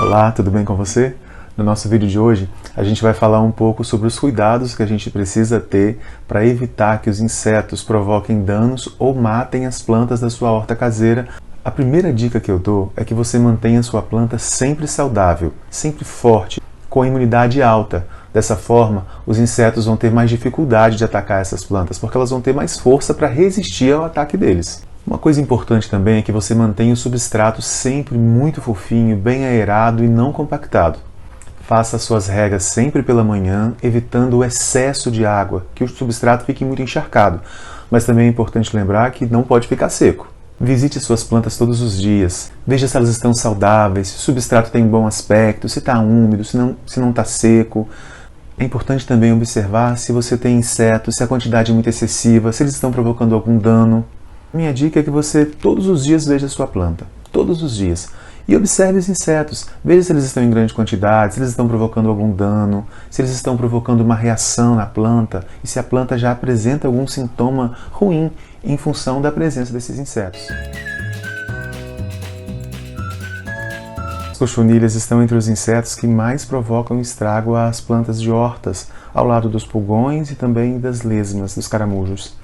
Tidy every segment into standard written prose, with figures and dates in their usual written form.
Olá, tudo bem com você? No nosso vídeo de hoje, a gente vai falar um pouco sobre os cuidados que a gente precisa ter para evitar que os insetos provoquem danos ou matem as plantas da sua horta caseira. A primeira dica que eu dou é que você mantenha a sua planta sempre saudável, sempre forte, com a imunidade alta. Dessa forma, os insetos vão ter mais dificuldade de atacar essas plantas, porque elas vão ter mais força para resistir ao ataque deles. Uma coisa importante também é que você mantenha o substrato sempre muito fofinho, bem aerado e não compactado. Faça as suas regas sempre pela manhã, evitando o excesso de água, que o substrato fique muito encharcado. Mas também é importante lembrar que não pode ficar seco. Visite suas plantas todos os dias, veja se elas estão saudáveis, se o substrato tem bom aspecto, se está úmido, se não está seco. É importante também observar se você tem insetos, se a quantidade é muito excessiva, se eles estão provocando algum dano. Minha dica é que você todos os dias veja a sua planta, todos os dias. E observe os insetos, veja se eles estão em grande quantidade, se eles estão provocando algum dano, se eles estão provocando uma reação na planta e se a planta já apresenta algum sintoma ruim em função da presença desses insetos. As cochonilhas estão entre os insetos que mais provocam estrago às plantas de hortas, ao lado dos pulgões e também das lesmas, dos caramujos.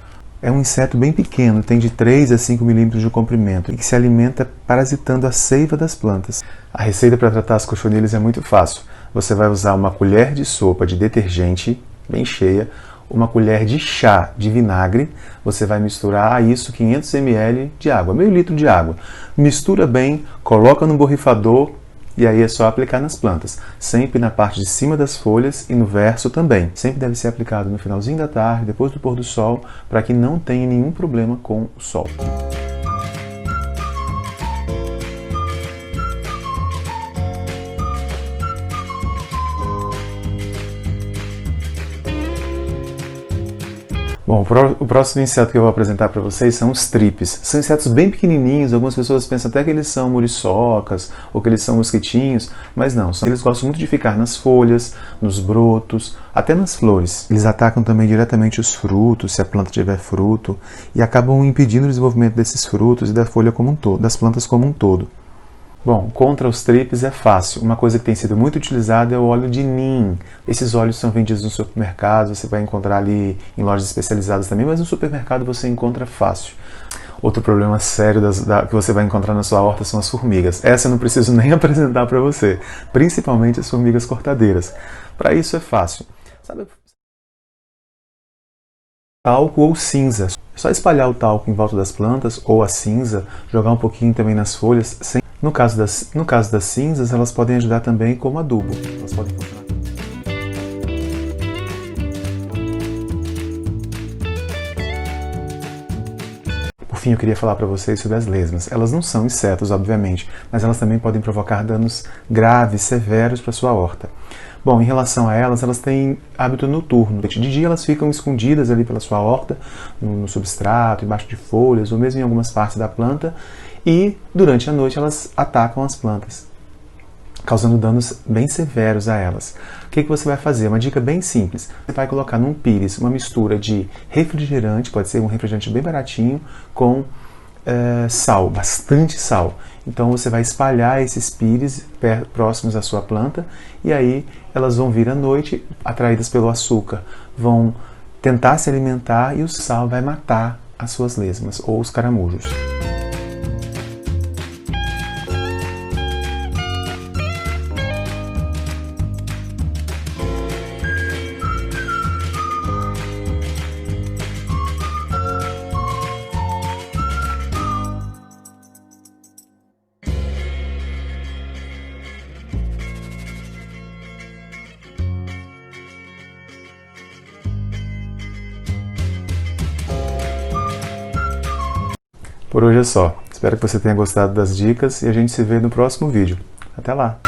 É um inseto bem pequeno, tem de 3 a 5 milímetros de comprimento e que se alimenta parasitando a seiva das plantas. A receita para tratar as cochonilhas é muito fácil. Você vai usar uma colher de sopa de detergente, bem cheia, uma colher de chá de vinagre, você vai misturar a isso 500 ml de água, meio litro de água. Mistura bem, coloca no borrifador e aí é só aplicar nas plantas, sempre na parte de cima das folhas e no verso também. Sempre deve ser aplicado no finalzinho da tarde, depois do pôr do sol, para que não tenha nenhum problema com o sol. Bom, o próximo inseto que eu vou apresentar para vocês são os tripes. São insetos bem pequenininhos, algumas pessoas pensam até que eles são muriçocas ou que eles são mosquitinhos, mas não, eles gostam muito de ficar nas folhas, nos brotos, até nas flores. Eles atacam também diretamente os frutos, se a planta tiver fruto, e acabam impedindo o desenvolvimento desses frutos e da folha como um todo, das plantas como um todo. Bom, contra os tripes é fácil. Uma coisa que tem sido muito utilizada é o óleo de Neem. Esses óleos são vendidos no supermercado, você vai encontrar ali em lojas especializadas também, mas no supermercado você encontra fácil. Outro problema sério que você vai encontrar na sua horta são as formigas. Essa eu não preciso nem apresentar para você, principalmente as formigas cortadeiras. Para isso é fácil. Sabe? Talco ou cinza. É só espalhar o talco em volta das plantas ou a cinza, jogar um pouquinho também nas folhas. No caso das cinzas, elas podem ajudar também como adubo. Elas podem funcionar. Por fim, eu queria falar para vocês sobre as lesmas. Elas não são insetos, obviamente, mas elas também podem provocar danos graves, severos para sua horta. Bom, em relação a elas têm hábito noturno. De dia elas ficam escondidas ali pela sua horta, no substrato, embaixo de folhas, ou mesmo em algumas partes da planta, e durante a noite elas atacam as plantas, causando danos bem severos a elas. O que você vai fazer? Uma dica bem simples. Você vai colocar num pires uma mistura de refrigerante, pode ser um refrigerante bem baratinho, com sal, bastante sal. Então você vai espalhar esses pires próximos à sua planta e aí elas vão vir à noite, atraídas pelo açúcar, vão tentar se alimentar e o sal vai matar as suas lesmas ou os caramujos. Por hoje é só. Espero que você tenha gostado das dicas e a gente se vê no próximo vídeo. Até lá!